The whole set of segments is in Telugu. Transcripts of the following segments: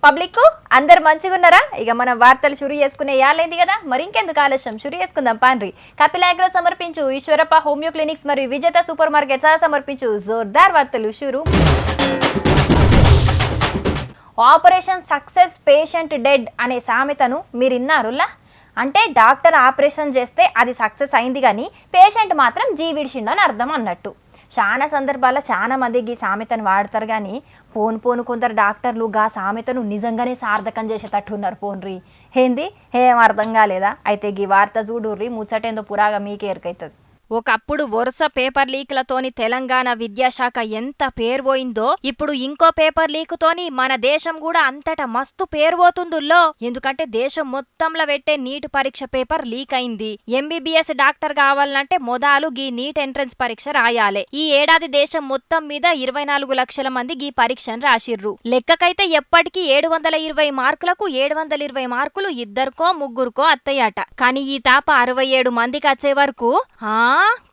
పబ్లిక్ అందరు మంచిగా ఉన్నారా? ఇక మనం వార్తలు షురు చేసుకునే యాలైంది కదా, మరి ఇంకెందుకు ఆలస్యం, షురు చేసుకుందాం పాండ్రి. కపిల్ అగ్రో సమర్పించు ఈశ్వరప్ప హోమియో క్లినిక్స్ మరియు విజేత సూపర్ మార్కెట్ సమర్పించు జోర్దార్ వార్తలు షురు. ఆపరేషన్ సక్సెస్ పేషెంట్ డెడ్ అనే సామెతను మీరు విన్నారులా? అంటే డాక్టర్ ఆపరేషన్ చేస్తే అది సక్సెస్ అయింది కానీ పేషెంట్ మాత్రం జీవిడిచిండని అర్థం అన్నట్టు. చాలా సందర్భాల్లో చాలా మంది ఈ సామెతను వాడతారు కానీ పోను కొందరు డాక్టర్లు గా సామెతను నిజంగానే సార్థకం చేసేటట్టు ఉన్నారు. పోన్రి ఏంది ఏం అర్థం కాలేదా? అయితే ఈ వార్త చూడుర్రి, ముచ్చటేందో పురాగా మీకే ఎరుకైతుంది. ఒకప్పుడు వరుస పేపర్ లీక్లతోని తెలంగాణ విద్యాశాఖ ఎంత పేరు పోయిందో, ఇప్పుడు ఇంకో పేపర్ లీకుతోని మన దేశం కూడా అంతటా మస్తు పేరు పోతుందుల్లో. ఎందుకంటే దేశం మొత్తంలో పెట్టే నీట్ పరీక్ష పేపర్ లీక్ అయింది. ఎంబీబీఎస్ డాక్టర్ కావాలంటే మొదలు గీ నీట్ ఎంట్రన్స్ పరీక్ష రాయాలి. ఈ ఏడాది దేశం మొత్తం మీద 24 లక్షల మంది గీ పరీక్షను రాసిర్రు. లెక్కకైతే ఎప్పటికీ 720 మార్కులకు 720 మార్కులు ఇద్దరికో ముగ్గురుకో అత్తయ్యాట. కానీ ఈ తాప 67 మందికి వచ్చే వరకు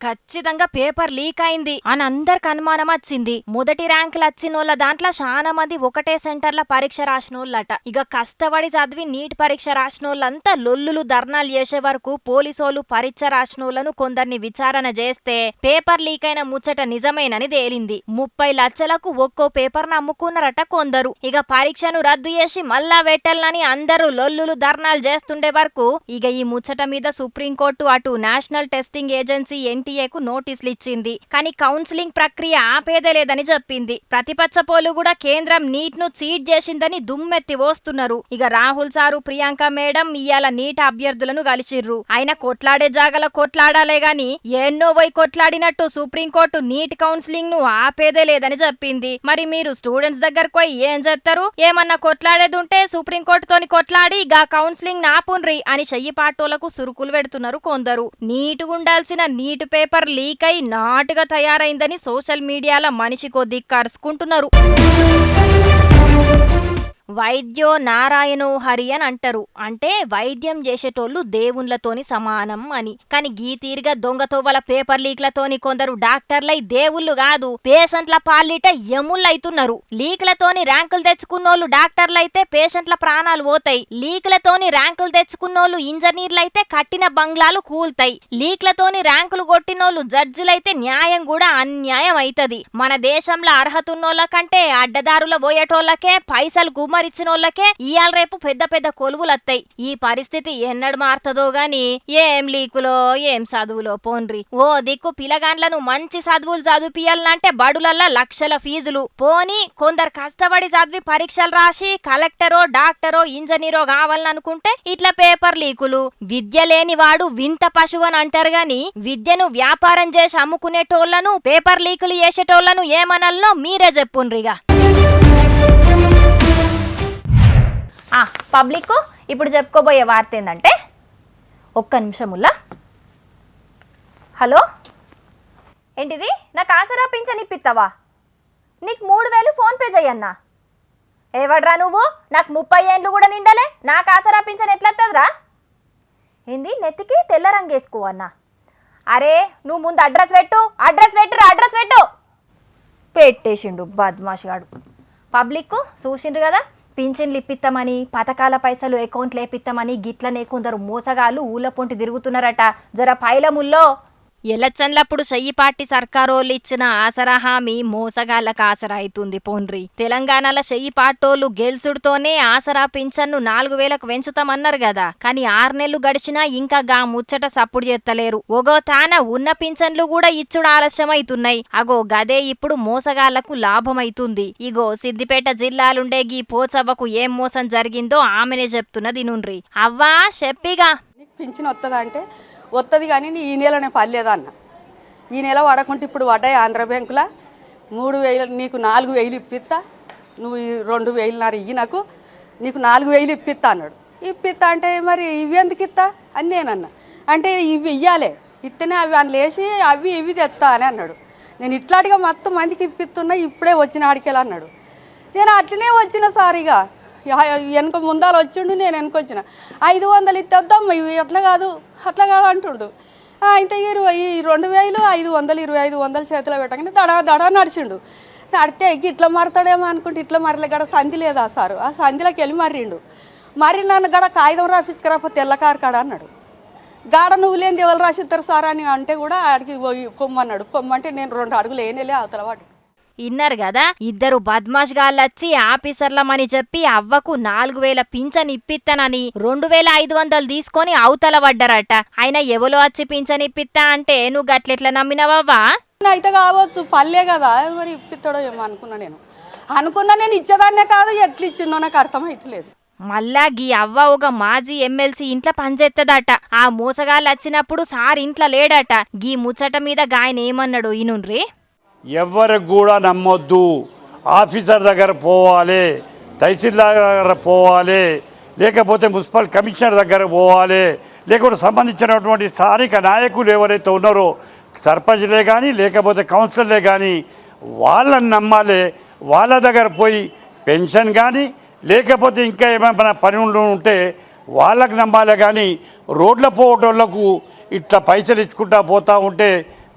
ఖచ్చితంగా పేపర్ లీక్ అయింది అని అందరికి అనుమానం వచ్చింది. మొదటి ర్యాంకులు వచ్చినోళ్ళ దాంట్లో చాలా మంది ఒకటే సెంటర్ల పరీక్ష రాసినోళ్ళట. ఇక కష్టపడి చదివి నీట్ పరీక్ష రాసినోళ్ళంతా లొల్లులు ధర్నాలు చేసే వరకు పోలీసోళ్ళు పరీక్ష రాసినోళ్లను కొందరిని విచారణ చేస్తే పేపర్ లీక్ అయిన ముచ్చట నిజమేనని తేలింది. 30 లక్షలకు ఒక్కో పేపర్ అమ్ముకున్నారట కొందరు. ఇక పరీక్షను రద్దు చేసి మళ్ళా పెట్టాలని అందరూ లొల్లులు ధర్నాలు చేస్తుండే వరకు ఇక ఈ ముచ్చట మీద సుప్రీంకోర్టు అటు నేషనల్ టెస్టింగ్ ఏజెన్సీ ఎన్టీఏకు నోటీసులు ఇచ్చింది. కానీ కౌన్సిలింగ్ ప్రక్రియ ఆపేదే లేదని చెప్పింది. ప్రతిపక్ష పోలు కూడా కేంద్రం నీట్ ను చీట్ చేసిందని దుమ్మెత్తి పోస్తున్నారు. ఇక రాహుల్ సారు, ప్రియాంక మేడం ఇయాల నీట్ అభ్యర్థులను కలిసిర్రు. ఆయన కొట్లాడే జాగల కొట్లాడాలే గాని ఎన్నో పోయి కొట్లాడినట్టు సుప్రీంకోర్టు నీట్ కౌన్సిలింగ్ ను ఆపేదే లేదని చెప్పింది. మరి మీరు స్టూడెంట్స్ దగ్గరకు పోయి ఏం చేస్తారు? ఏమన్నా కొట్లాడేది ఉంటే సుప్రీంకోర్టుతోని కొట్లాడి గా కౌన్సిలింగ్ నాపుండ్రి అని చెయ్యి పాటోలకు సురుకులు పెడుతున్నారు కొందరు. నీటుగా ఉండాల్సిన నీట్ పేపర్ లీక్ అయి నాటుగా తయారైందని సోషల్ మీడియాలో మనిషి కొద్ది కరుచుకుంటున్నారు. వైద్యో నారాయణో హరి అని అంటారు. అంటే వైద్యం చేసేటోళ్ళు దేవుళ్లతోని సమానం అని. కానీ గీ తీరుగా దొంగతోవల పేపర్ లీక్లతోని కొందరు డాక్టర్లై దేవుళ్ళు కాదు, పేషెంట్ల పాలిట యముళ్ళైతున్నారు. లీక్లతోని ర్యాంకులు తెచ్చుకున్నోళ్ళు డాక్టర్లైతే పేషెంట్ల ప్రాణాలు పోతాయి. లీక్లతోని ర్యాంకులు తెచ్చుకున్నోళ్ళు ఇంజనీర్లైతే కట్టిన బంగ్లాలు కూల్తాయి. లీక్లతోని ర్యాంకులు కొట్టినోళ్ళు జడ్జిలైతే న్యాయం కూడా అన్యాయం అవుతుంది. మన దేశంలో అర్హత ఉన్నోళ్ళ కంటే అడ్డదారుల పోయేటోళ్ళకే పైసలు ఇచ్చినోళ్ళకే ఇయాల రేపు పెద్ద పెద్ద కొలువులత్తాయి. ఈ పరిస్థితి ఎన్నడు మారుతుందో గాని ఏం లీకులో ఏం చదువులో పోన్రి. ఓ దిక్కు పిలగాండ్లను మంచి చదువులు చదివిపియాలంటే బడులల్లా లక్షల ఫీజులు. పోని కొందరు కష్టపడి చదివి పరీక్షలు రాసి కలెక్టరో డాక్టరో ఇంజనీరో కావాలనుకుంటే ఇట్లా పేపర్ లీకులు. విద్య లేని వాడు వింత పశువు అని అంటారు గాని విద్యను వ్యాపారం చేసి అమ్ముకునేటోళ్లను పేపర్ లీకులు చేసేటోళ్లను ఏమనల్లో మీరే చెప్పుండ్రిగా. పబ్లిక్ ఇప్పుడు చెప్పుకోబోయే వార్త ఏంటంటే, ఒక్క నిమిషముల్లా. హలో, ఏంటిది? నాకు ఆసరా పింఛన్ ఇప్పిస్తావా? నీకు 3000 ఫోన్పే చెయ్యన్నా. ఏవడ్రా నువ్వు? నాకు 30 ఏండ్లు కూడా నిండలే, నాకు ఆసరా పింఛన్ ఎట్లత్తదిరా? ఏంది నెత్తికి తెల్ల రంగు వేసుకో అన్నా? అరే నువ్వు ముందు అడ్రస్ పెట్టు, అడ్రస్ పెట్టు. పెట్టేసిండు బద్మాషిగాడు. పబ్లిక్ చూసిండ్రు కదా, పింఛన్లు ఇప్పిస్తామని, పథకాల పైసలు అకౌంట్లు వేపిస్తామని గిట్లనే కొందరు మోసగాళ్ళు ఊళ్ళ పొంటి తిరుగుతున్నారట. జర పైలముల్లో ఎలక్షన్లప్పుడు చెయ్యి పార్టీ సర్కారోళ్ళు ఇచ్చిన ఆసరా హామీ మోసగాళ్లకు ఆసరా అవుతుంది పోన్రి. తెలంగాణలో చెయ్యి పాటోళ్ళు గెలుసుడుతోనే ఆసరా పింఛన్ను 4000కు పెంచుతామన్నారు కదా. కానీ 6 నెలలు గడిచినా ఇంకా గా ముచ్చట సప్పుడు చేస్తలేరు. ఒగో తాన ఉన్న పింఛన్లు కూడా ఇచ్చుడు ఆలస్యమైతున్నాయి. అగో గదే ఇప్పుడు మోసగాళ్లకు లాభమైతుంది. ఇగో సిద్దిపేట జిల్లాలుండే గీ పోచవ్వకు ఏం మోసం జరిగిందో ఆమెనే చెప్తున్నది నుండ్రి. అవ్వా చెప్పిగా. పింఛన్ వస్తుందా అంటే వస్తుంది కానీ ఈ నెలనే పర్లేదన్న. ఈ నెల పడకుంటే ఇప్పుడు పడ్డాయి ఆంధ్ర బ్యాంకులో 3000, నీకు 4000 ఇప్పిస్తా, నువ్వు 2000 ఇయ్యి నాకు, నీకు 4000 ఇప్పిస్తా అన్నాడు. ఇప్పిస్తా అంటే మరి ఇవి ఎందుకు ఇస్తా అని నేనన్నా. అంటే ఇవి ఇవ్వాలి, ఇస్తేనే అవి అని లేచి ఇవి తెస్తా అని అన్నాడు. నేను ఇట్లాంటిగా మొత్తం మందికి ఇప్పిస్తున్నా, ఇప్పుడే వచ్చిన ఆడికెళ్ళి అన్నాడు. నేను అట్లనే వచ్చిన సారిగా వెనక ముందాలు వచ్చిండు, నేను వెనకొచ్చిన 500 ఇద్దాం, ఇవి అట్లా కాదు అంటుండు. ఇంత 20, 2500 2500 చేతిలో పెట్టగానే దడ నడిచిండు. నడితే ఇట్లా మారుతాడేమో అనుకుంటే ఇట్లా మరలే గడ సంధి లేదా సారు ఆ సంధిలోకి వెళ్ళి మర్రిండు మరి నన్ను గడ కాగితం రాపిసుకురాపో తెల్లకారు కాడ అన్నాడు గాడ నువ్వు లేని ఎవరు రాసిస్తారు సార్ అని అంటే కూడా ఆడికి పొమ్మన్నాడు పొమ్మంటే నేను 2 అడుగులు ఏనేలే అవతల వాడు. ఇన్నారు కదా, ఇద్దరు బద్మాష్ గాళ్ళొచ్చి ఆఫీసర్లమని చెప్పి అవ్వకు 4000 పింఛన్ ఇప్పిస్తానని 2500 తీసుకొని అవతల పడ్డారట. ఆయన ఎవలో వచ్చి పింఛన్ ఇప్పిస్తా అంటే నువ్వు గట్లెట్లా నమ్మినవవ్వా? అయితే కావచ్చు పల్లె కదా మరి ఇప్పిస్తాడో ఏమో అనుకున్నా నేను ఇచ్చేదాన్నే కాదు ఎట్లా ఇచ్చిందో నాకు అర్థమైతలేదు. మళ్ళా గీ అవ్వ ఒక మాజీ ఎమ్మెల్సీ ఇంట్లో పనిచేస్తుందట. ఆ మోసగాళ్ళు వచ్చినప్పుడు సార్ ఇంట్లో లేడట. గీ ముచ్చట మీద గాయన ఏమన్నాడు ఈనుండ్రి. ఎవరికి కూడా నమ్మొద్దు, ఆఫీసర్ దగ్గర పోవాలి, తహసీల్దార్ దగ్గర పోవాలి, లేకపోతే మున్సిపల్ కమిషనర్ దగ్గర పోవాలి, లేకపోతే సంబంధించినటువంటి స్థానిక నాయకులు ఎవరైతే ఉన్నారో సర్పంచ్లే కానీ లేకపోతే కౌన్సిలర్లే కానీ వాళ్ళని నమ్మాలి. వాళ్ళ దగ్గర పోయి పెన్షన్ కానీ లేకపోతే ఇంకా ఏమైనా పని ఉంటే వాళ్ళకి నమ్మాలి. కానీ రోడ్ల పోవటోళ్లకు ఇట్లా పైసలు ఇచ్చుకుంటా పోతూ ఉంటే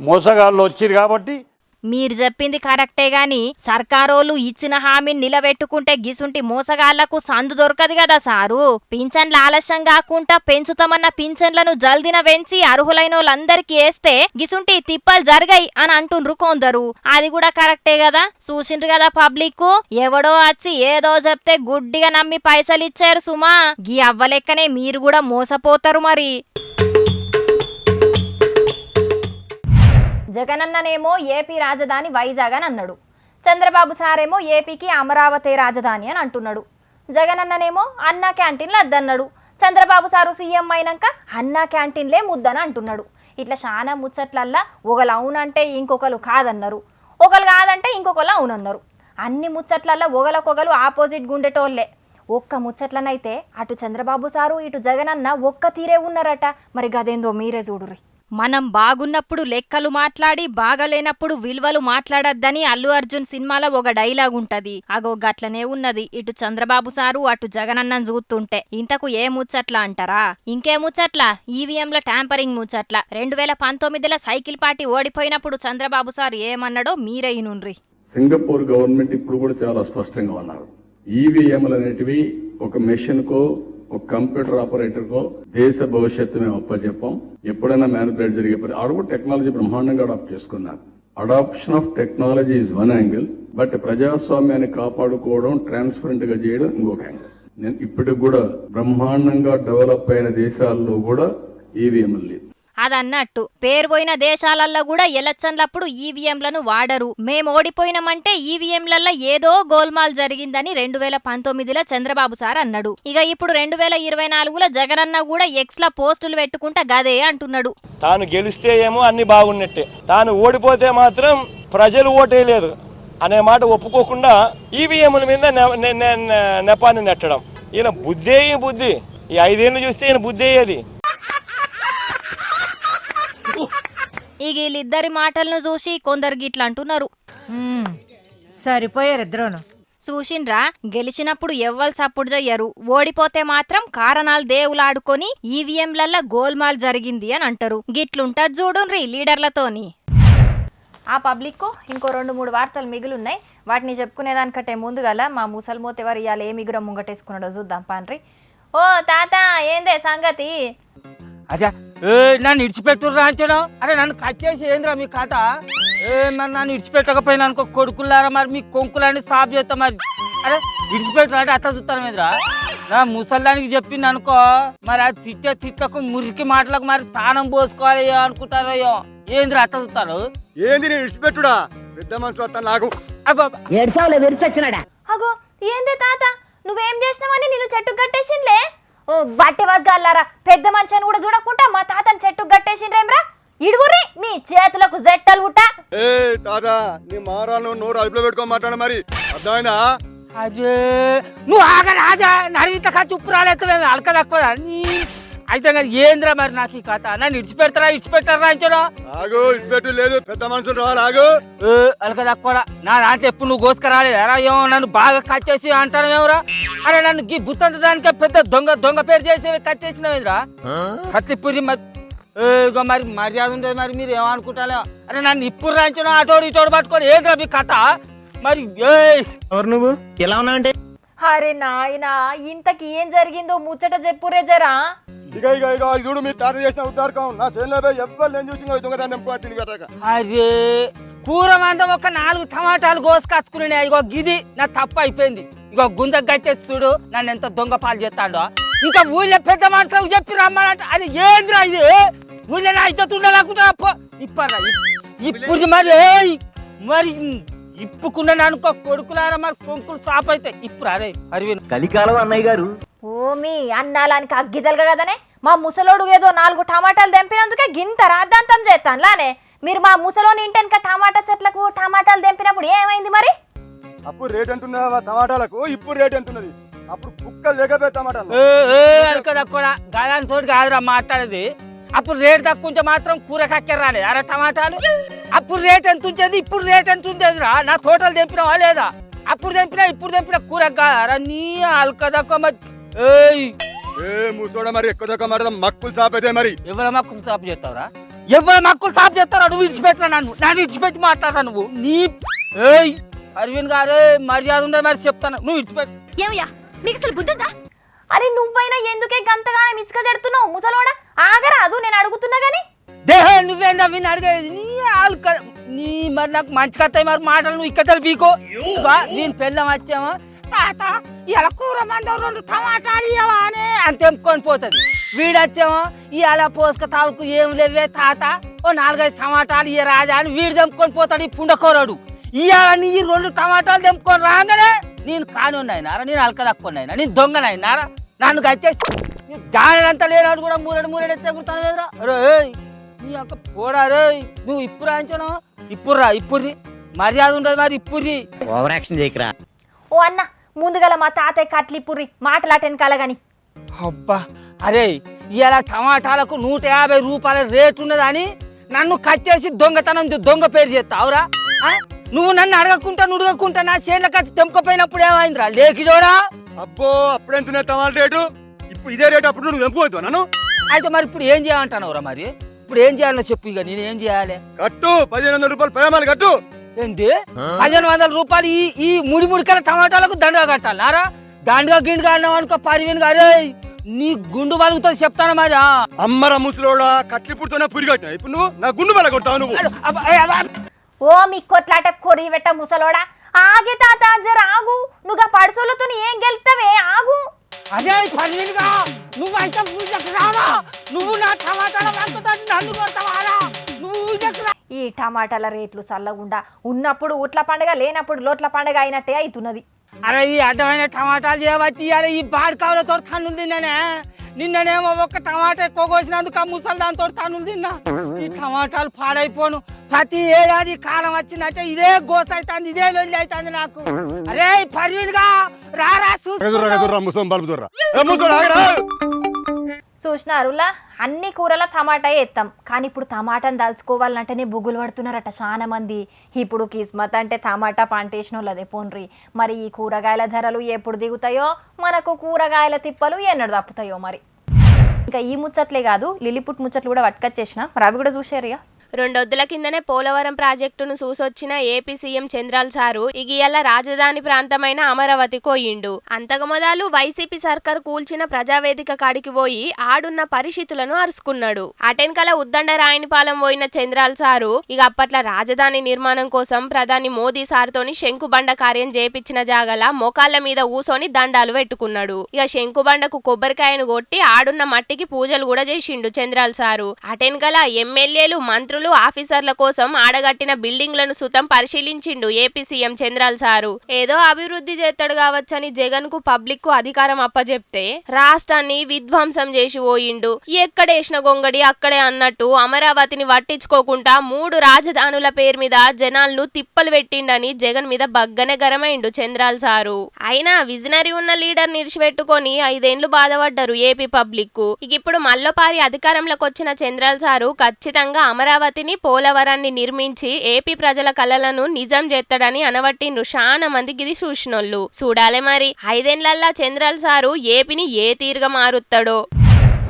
మోసగాళ్ళు వచ్చిరు. కాబట్టి మీరు చెప్పింది కరెక్టే గాని సర్కారోళ్ళు ఇచ్చిన హామీని నిలబెట్టుకుంటే గిసుంటి మోసగాళ్లకు సందు దొరకదు కదా సారు. పింఛన్లు ఆలస్యం కాకుండా పెంచుతామన్న పింఛన్లను జల్దిన పెంచి అర్హులైన వాళ్ళందరికీ వేస్తే గిసుంటి తిప్పలు జరగాయి అని అంటుండ్రు కొందరు. అది కూడా కరెక్టే కదా. చూసిండ్రు కదా పబ్లిక్, ఎవడో వచ్చి ఏదో చెప్తే గుడ్డిగా నమ్మి పైసలు ఇచ్చారు సుమా. గీ అవ్వలెక్కనే మీరు కూడా మోసపోతారు మరి. జగనన్ననేమో ఏపీ రాజధాని వైజాగ్ అని అన్నాడు. చంద్రబాబు సారేమో ఏపీకి అమరావతి రాజధాని అని అంటున్నాడు. జగనన్ననేమో అన్నా క్యాంటీన్లు అద్దన్నాడు. చంద్రబాబు సారు సీఎం అయినాక అన్నా క్యాంటీన్లే ముద్దని అంటున్నాడు. ఇట్లా చాలా ముచ్చట్లల్లా ఒకరు అవునంటే ఇంకొకరు కాదన్నారు, ఒకరు కాదంటే ఇంకొకరు అవునన్నారు. అన్ని ముచ్చట్లల్లా ఒకరికొకరు ఆపోజిట్ గుండెటోళ్లే. ఒక్క ముచ్చట్లనైతే అటు చంద్రబాబు సారు ఇటు జగనన్న ఒక్క తీరే ఉన్నారట. మరి గదేందో మీరే చూడుర్రి. మనం బాగున్నప్పుడు లెక్కలు మాట్లాడి బాగలేనప్పుడు విలువలు మాట్లాడొద్దని అల్లు అర్జున్ సినిమాలో ఒక డైలాగ్ ఉంటది. అగో గట్లనే ఉన్నది ఇటు చంద్రబాబు సారు అటు జగనన్నను చూస్తుంటే. ఇంతకు ఏ ముచ్చట్ల అంటారా? ఇంకే ముచ్చట్ల ఈవీఎంల ట్యాంపరింగ్ ముచ్చట్ల. 2019లో సైకిల్ పార్టీ ఓడిపోయినప్పుడు చంద్రబాబు సారు ఏమన్నాడో మీరైనుండ్రి. సింగపూర్ గవర్నమెంట్ ఇప్పుడు కూడా చాలా స్పష్టంగా ఉన్నారు. ఈవీఎంలు అనేటివి ఒక మెషిన్ కో ఒక కంప్యూటర్ ఆపరేటర్ కో దేశ భవిష్యత్తు మేము అప్పచెప్పాం. ఎప్పుడైనా మ్యానిపులేట్ జరిగే ఆడు కూడా టెక్నాలజీ బ్రహ్మాండంగా అడాప్ట్ చేసుకున్నారు. Adoption of technology is one angle, but ప్రజాస్వామ్యాన్ని కాపాడుకోవడం ట్రాన్స్పరెంట్ గా చేయడం ఇంకొక యాంగిల్. నేను ఇప్పటికి కూడా బ్రహ్మాండంగా డెవలప్ అయిన దేశాల్లో కూడా ఈవీఎంలు లేదు. అదన్నట్టు పేరు పోయిన దేశాలల్లో కూడా ఎలక్షన్లప్పుడు ఈవీఎంలను వాడరు. మేము ఓడిపోయినామంటే ఈవీఎంలలో ఏదో గోల్మాల్ జరిగిందని 2019లో చంద్రబాబు సార్ అన్నాడు. ఇక ఇప్పుడు 2024లో జగనన్న కూడా ఎక్స్లా పోస్టులు పెట్టుకుంటా గదే అంటున్నాడు. తాను గెలిస్తే ఏమో అన్ని బాగున్నట్టే, తాను ఓడిపోతే మాత్రం ప్రజలు ఓటేయలేదు అనే మాట ఒప్పుకోకుండా ఈవీఎంల మీద నెపాన్ని నెట్టడం. ఈయన బుద్ధి ఈ 5 ఏళ్ళు చూస్తే ఈయన బుద్ధి అయ్యేది. ఇక వీళ్ళిద్దరి మాటలను చూసి కొందరు గిట్లా అంటున్నారు. సరిపోయారు ఇద్దరును. చూసిండ్రా, గెలిచినప్పుడు ఎవ్వరు సపోర్ట్ చెయ్యరు, ఓడిపోతే మాత్రం కారణాలు దేవులాడుకొని ఈవీఎంలల్లా గోల్మాల్ జరిగింది అని అంటారు. గిట్లుంటది చూడుండ్రి లీడర్లతోని. ఆ పబ్లిక్ ఇంకో 2-3 వార్తలు మిగులున్నాయి. వాటిని చెప్పుకునేదానికంటే ముందుగల మా ముసల్మోత ఎవరు ఇవాళ ఏ మిగురం ముంగటేసుకున్నాడో చూద్దాం పాన్రి. ఓ తాత, ఏందే సంగతి? అచ్చా నన్ను ఇడిచిపెట్టుర్రా అంచడం. అరే నన్ను కట్ చేసి ఏంద్రా మీ కథ? మరి నన్ను ఇడిచిపెట్టకపోయినా అనుకో కొడుకులారా, మరి మీ కొంకులన్నీ సాఫ్ చేస్తా. మరి అరే ఇడిచిపెట్టరా అంటే అట్లా చూస్తాను మీదరా. నా ముసల్దానికి చెప్పింది అనుకో, మరి అది తిట్టకు మురికి మాటలకు మరి తానం పోసుకోవాలి అనుకుంటారో ఏంద్రా అట్లా చూస్తారు. ఏంది నేను ఇడిచిపెట్టుడా? పెద్ద మనుషులు వస్తాను నాకు. అగో ఏందే తాత, నువ్వేం చేసినావని నేను చెట్టు కట్టేసిండ్లే? ఓ బట్టి వస్గాలారా, పెద్ద మనిషిని కూడా చూడకుండా మా తాతని చెట్టు కట్టేసిండ్రేమ్రా. ఇడుగుర్రి మీ చేతులకు జట్టలు పుట్ట. ఏ తాతా, నీ మారాలను నోరు అదుపులో పెట్టుకొని మాట్లాడ, మరి అర్థమైందా? అదే నువ్వు ఆగరాజా నడివిత ఖర్చు ఉప్పు రాలేదు అలక తక్కువ అయితే ఏంద్రా మరి నాకు ఈ కథ. నన్ను ఇడిచిపెట్టారా అంచడం. ఆగు, ఇడిచిపెట్టు లేదు, పెద్ద మనుషులు రావాలి. ఆగు, అలక తక్కువ. నా దాంట్లో ఎప్పుడు నువ్వు కోసుకురాలేదు. ఎరా ఏమో నన్ను బాగా కట్ చేసి అంటాను ఎవరా? అరే నన్ను గీ బుత్తంత దానికే పెద్ద దొంగ పేరు చేసి కట్ చేసినవేంద్రా. కత్తిపురి మరి ఇగో మరి మర్యాద ఉండేది. మరి మీరు ఏమనుకుంటారో. అరే నన్ను ఇప్పుడు రాంచడం అటోడు ఇటోడు పట్టుకొని ఏంద్రా మీ కథ? మరి ఎవరు నువ్వు ఎలా ఉన్నావు అంటే అరే నాయనా ఇంతకి ఏం జరిగిందో ముచ్చట చెప్పురే జరా. ఇక ఇక ఇక చూడు మీ తాత చేసిన ఉద్దారకం నా చేనులో ఎవ్వరు నేను చూసి దొంగదాన్ని నింపుకోవచ్చు కట్టాక అరే కూర మందం ఒక 4 టమాటాలు కోసుకొచ్చుకునే ఇగో గిది నా తప్పు అయిపోయింది. ఇగో గుంజ గచ్చేసి చూడు నన్ను ఎంత దొంగ పాలు చేస్తాడో. ఇంకా ఊళ్ళో పెద్ద మనుషులకు చెప్పి రమ్మనంట. అది ఏంద్రా ఇది ఊళ్ళో నా ఇద్దరు ఉండలేకుండా ఇప్పరా ఇప్పుడు మరి ఇప్పుకున్నాను అనుకో కొడుకులారా మరి కొంకులు సాప్ అయితే ఇప్పుడు అరే అరవింద్ కలికాలం అన్నయ్య గారు. ఓ మీ అన్నాలానికి అగ్గిదలగా కదనే మా ముసలోడు ఏదో 4 టమాటాలు తెంపినందుకే గింత రాద్దాంతం చేస్తాను లానే. మీరు మా ముసలోని ఇంటెనక టమాటా చెట్లకు టమాటాలు తెంపినప్పుడు ఏమైంది మరి? అప్పుడు రేట్ అంటున్నా టమాటాలకు ఇప్పుడు రేట్ అంటున్నది. అప్పుడు కుక్కలు లేకపోతే టమాటాలు కదా కూడా గాదాంతో కాదురా మాట్లాడేది. అప్పుడు రేట్ తక్కువ ఉంటే మాత్రం కూర కక్కెర రాలేదు అరే టమాటాలు. అప్పుడు రేట్ ఎంత ఉంచేది ఇప్పుడు రేట్ ఎంత ఉండేది రా. నా తోటలు తెంపినావా లేదా? అప్పుడు తెంపినా ఇప్పుడు తెంపినా కూర కారా నీ అల్క తక్కువ మరి. మూసోడ మరి ఎక్కువ తక్కువ మరి మక్కులు సాపైతే మరి ఎవరి మక్కులు సాపు చేస్తావురా? ఎవరి మక్కులు సాపు చేస్తారా? నువ్వు విడిచిపెట్టరా నన్ను విడిచిపెట్టి మాట్లాడరా నువ్వు. నీ అరవింద్ గారు మర్యాద ఉండదు మరి చెప్తాను నువ్వు విడిచిపెట్టు. ఏమయ్యా మీకు అసలు బుద్ధిందా? అరే నువ్వైనా ఎందుకే గంతగానే మిచ్చుక చెడుతున్నావు ముసలోడా? ఆగరాదు నేను అడుగుతున్నా గానీ. దేహే నువ్వేందా విని అడిగేది నీ ఆల్క నీ మరి నాకు మంచి కథ మరి మాటలు నువ్వు ఇక్కడ పీకో. నేను పెళ్ళం వచ్చామా తాత ఇలా కూర మందం 2 టమాటాలు ఇవ్వవా అని అని తెంపుకొని పోతుంది. వీడొచ్చామో ఇలా పోసుక తావుకు ఏం లేవే తాత ఓ 4-5 టమాటాలు ఇయ్య రాజా అని వీడు తెంపుకొని పోతాడు. ఈ పుండకోరాడు ఇవాళ నీ 2 టమాటాలు తెంపుకొని రాగానే నేను కానున్నాయినారా నేను అల్కదక్కున్నాయినా నేను దొంగనైనారా నన్ను కట్టేసి జానంతా లేనాడు కూడా మూరెడు ఎత్తుతాను ఎదురా. అరే నీ యొక్క పోడా రే నువ్వు ఇప్పుడు రాయించాను ఇప్పుడు రా ఇప్పుడు మర్యాద ఉండదు మరి ఇప్పుడు ఓవర్ యాక్షన్ చేయకరా. ఓ అన్న ముందుగల మా తాతయ్య కట్లిపుర్రి మాటలాటెనకాల గాని. అబ్బా అరే ఇలా టమాటాలకు 150 రూపాయల రేటు ఉన్నదని నన్ను కట్టేసి దొంగతనం దొంగ పేరు చేస్తావురా? నువ్వు నన్ను అడగకుంటా నా చేనులకు వచ్చి తెంపుకపోయినప్పుడు ఏమైందిరా లేకిడోడా? అబ్బో అప్పుడెంత టమాటా రేటు ఇప్పుడు ఇదే రేటు అప్పుడు నువ్వు తెంపుకోవద్దు నన్ను. అయితే మరి ఇప్పుడు ఏం చేయాలంటావురా? మరి ఇప్పుడు ఏం చేయాలో చెప్పు. ఇక నేను ఏం చేయాలి? కట్టు 1500 రూపాయలు పైమాలు కట్టు. ఏంటి 1500 రూపాయలు ఈ ముడికల టమాటాలకు దండగా కట్టాలి నారా? దండగా గిండుగా అన్నావు అనుకో పరివిన్ గారు నీ గుండు బలుగుతో చెప్తాను మరి. అమ్మరా ముసలోడా కట్లిపుడుతోనే పురి కట్టినా ఇప్పుడు నువ్వు నా గుండు బల కొడతావు నువ్వు. ఓ మీ కొట్లాట కొరి పెట్ట ముసలోడా ఆగే తాత జర ఆగు. నువ్వు పడుసోలతో ఏం గెలుతావే ఆగు. అదే పరివిన్గా నువ్వు అయితే రావా? నువ్వు నా టమాటాల నన్ను కొడతావారా? నువ్వు ఈ టమాటాల రేట్లు చల్లగుండా ఉన్నప్పుడు ఊట్ల పండుగ లేనప్పుడు లోట్ల పండుగ అయినట్టే అవుతున్నది. అరే ఈ అడ్డమైన టమాటాలు చేయవచ్చు. అరే ఈ బాడకావులతో తన్నులు తిన్నానే. నిన్ననేమో ఒక్క టమాటా ఎక్కువ కోసినందుకు ఆ ముసలి దాంతో తన్నులు తిన్నా. ఈ టమాటాలు పాడైపోను. ప్రతి ఏడాది కాలం వచ్చిందంటే ఇదే గోస అవుతుంది ఇదే లొల్లి అవుతుంది నాకు. అరే పరివిలుగా రారా చూసినారులా అన్ని కూరల టమాటా వేస్తాం కానీ ఇప్పుడు టమాటాను దాల్చుకోవాలంటేనే బుగులు పడుతున్నారట చాలా మంది. ఇప్పుడు కిస్మత్ అంటే టమాటా పంటేసిన వాళ్ళదే పోన్రి. మరి ఈ కూరగాయల ధరలు ఎప్పుడు దిగుతాయో మనకు కూరగాయల తిప్పలు ఎన్నడు తప్పుతాయో మరి. ఇంకా ఈ ముచ్చట్లే కాదు లిలిపుట్ ముచ్చట్లు కూడా పట్టుకొచ్చేసిన మరి అవి కూడా చూసారు. 2 రోజుల కిందనే పోలవరం ప్రాజెక్టును చూసొచ్చిన ఏపీ సీఎం చంద్రాల్ సారు ఇగియల్ల రాజధాని ప్రాంతమైన అమరావతి కోయిండు. అంతకు మొదలు వైసీపీ సర్కార్ కూల్చిన ప్రజావేదిక కాడికి పోయి ఆడున్న పరిస్థితులను అరుచుకున్నాడు. అటెన్కల ఉద్దండరాయనిపాలెం పోయిన చంద్రాల్ సారు ఇక అప్పట్ల రాజధాని నిర్మాణం కోసం ప్రధాని మోదీ సార్తోని శంకుబండ కార్యం చేపించిన జాగల మోకాళ్ళ మీద ఊసోని దండాలు పెట్టుకున్నాడు. ఇక శంకుబండకు కొబ్బరికాయను కొట్టి ఆడున్న మట్టికి పూజలు కూడా చేసిండు చంద్రాల్ సారు. అటెన్కల ఎమ్మెల్యేలు మంత్రులు ఆఫీసర్ల కోసం ఆడగట్టిన బిల్డింగ్లను సుతం పరిశీలించిండు ఏపీ సీఎం చంద్రాల్ సారు. ఏదో అభివృద్ధి చేస్తాడు కావచ్చని జగన్ కు పబ్లిక్ కు అధికారం అప్పచెప్తే రాష్ట్రాన్ని విధ్వంసం చేసి పోయిండు. ఎక్కడేసిన గొంగడి అక్కడే అన్నట్టు అమరావతిని పట్టించుకోకుండా 3 రాజధానుల పేరు మీద జనాలను తిప్పలు పెట్టిండని జగన్ మీద బగ్గనే గరమైండు చంద్రాల్ సారు. అయినా విజనరీ ఉన్న లీడర్ నిడిచిపెట్టుకొని 5 ఏళ్లు బాధపడ్డారు ఏపీ పబ్లిక్ కు. ఇక ఇప్పుడు మల్లపారి అధికారంలోకి వచ్చిన చంద్రాల్ సారు ఖచ్చితంగా అమరావతిని పోలవరాన్ని నిర్మించి ఏపీ ప్రజల కలలను నిజం చేస్తాడని అనవట్టిండ్రు చాలా మంది గిది చూసినోళ్ళు. చూడాలే మరి 5 ఏళ్లల్లా చంద్రాల్ సారు ఏపీని ఏ తీరుగా మారుతాడో.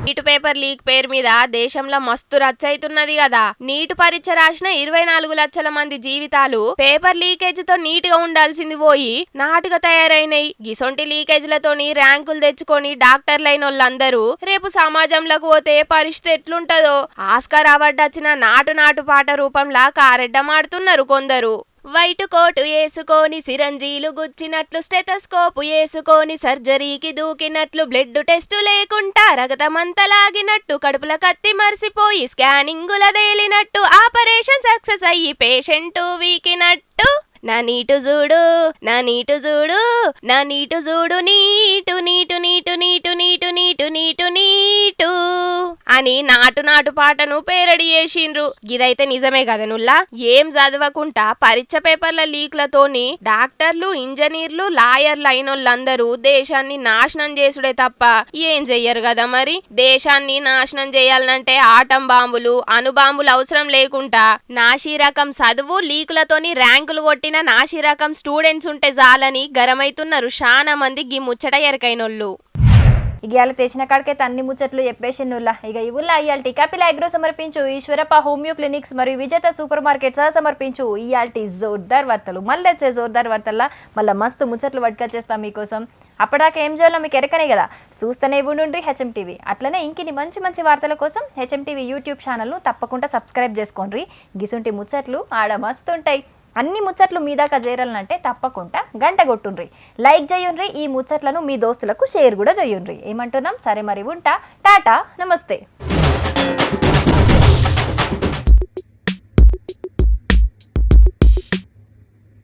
నీట్ పేపర్ లీక్ పేరు మీద దేశంలో మస్తు రచ్చయితున్నది కదా. నీట్ పరీక్ష రాసిన 24 లక్షల మంది జీవితాలు పేపర్ లీకేజ్ తో నీట్ గా ఉండాల్సింది పోయి నాటుగా తయారైనాయి. గిసొంటి లీకేజ్లతోని ర్యాంకులు తెచ్చుకొని డాక్టర్లైన వాళ్ళందరూ రేపు సమాజంలోకి పోతే పరిస్థితి ఎట్లుంటదో. ఆస్కార్ అవార్డు వచ్చిన నాటు పాట రూపంలా కారెడ్డమాడుతున్నారు కొందరు. వైట్ కోటు వేసుకొని సిరంజీలు గుచ్చినట్లు, స్టెథోస్కోప్ వేసుకొని సర్జరీకి దూకినట్లు, బ్లడ్ టెస్టు లేకుండా రగతమంతా లాగినట్టు, కడుపుల కత్తి మరిసిపోయి స్కానింగుల తేలినట్టు, ఆపరేషన్ సక్సెస్ అయ్యి పేషెంట్ వీకినట్టు. నా నీటు చూడు, నా నీటు చూడు, నా నీటు చూడు, నీటు నీటు నీటు నీటు నీటు నీటు నీటు నీటు అని నాటు పాటను పేరడి చేసిండ్రు. గిదైతే నిజమే కదా నుల్లా. ఏం చదవకుండా పరీక్ష పేపర్ల లీక్లతోని డాక్టర్లు, ఇంజనీర్లు, లాయర్లు అయినోళ్ళందరూ దేశాన్ని నాశనం చేసుడే తప్ప ఏం చెయ్యరు కదా. మరి దేశాన్ని నాశనం చేయాలంటే ఆటం బాంబులు, అణుబాంబులు అవసరం లేకుండా నాశీ రకం చదువు, లీకులతోని ర్యాంకులు కొట్టిన నాశీ రకం స్టూడెంట్స్ ఉంటే చాలని గరమైతున్నారు చాలా మంది గీ ముచ్చట ఎరకైనోళ్ళు. ఇక ఇవాళ తెచ్చిన కాడికైతే అన్ని ముచ్చట్లు చెప్పేసినుల్లా. ఇక ఇవుల్లా ఇయాల్టి కపిల్ అగ్రో సమర్పించు ఈశ్వరప్ప హోమియో క్లినిక్స్ మరియు విజేత సూపర్ మార్కెట్ సహా సమర్పించు ఇయాల్టి జోర్దార్ వార్తలు. మళ్ళీ వచ్చే జోర్దార్ వార్తల్లా మళ్ళీ మస్తు ముచ్చట్లు పట్టుకొచ్చేస్తాం మీకోసం. అప్పటిదాకా ఏం చేయాలో మీకు ఎరకనే కదా, చూస్తూనే ఉండుండ్రి హెచ్ఎం టీవీ. అట్లనే ఇంకిని మంచి వార్తల కోసం హెచ్ఎం టీవీ యూట్యూబ్ ఛానల్ను తప్పకుండా సబ్స్క్రైబ్ చేసుకోండి. గిసుంటి ముచ్చట్లు ఆడ మస్తుంటాయి. అన్ని ముచ్చట్లు మీ దాకా చేరాలంటే తప్పకుండా గంట కొట్టుండ్రి, లైక్ చేయుండ్రి. ఈ ముచ్చట్లను మీ దోస్తులకు షేర్ కూడా చేయుండ్రి. ఏమంటున్నాం? సరే మరి ఉంటా. టాటా, నమస్తే.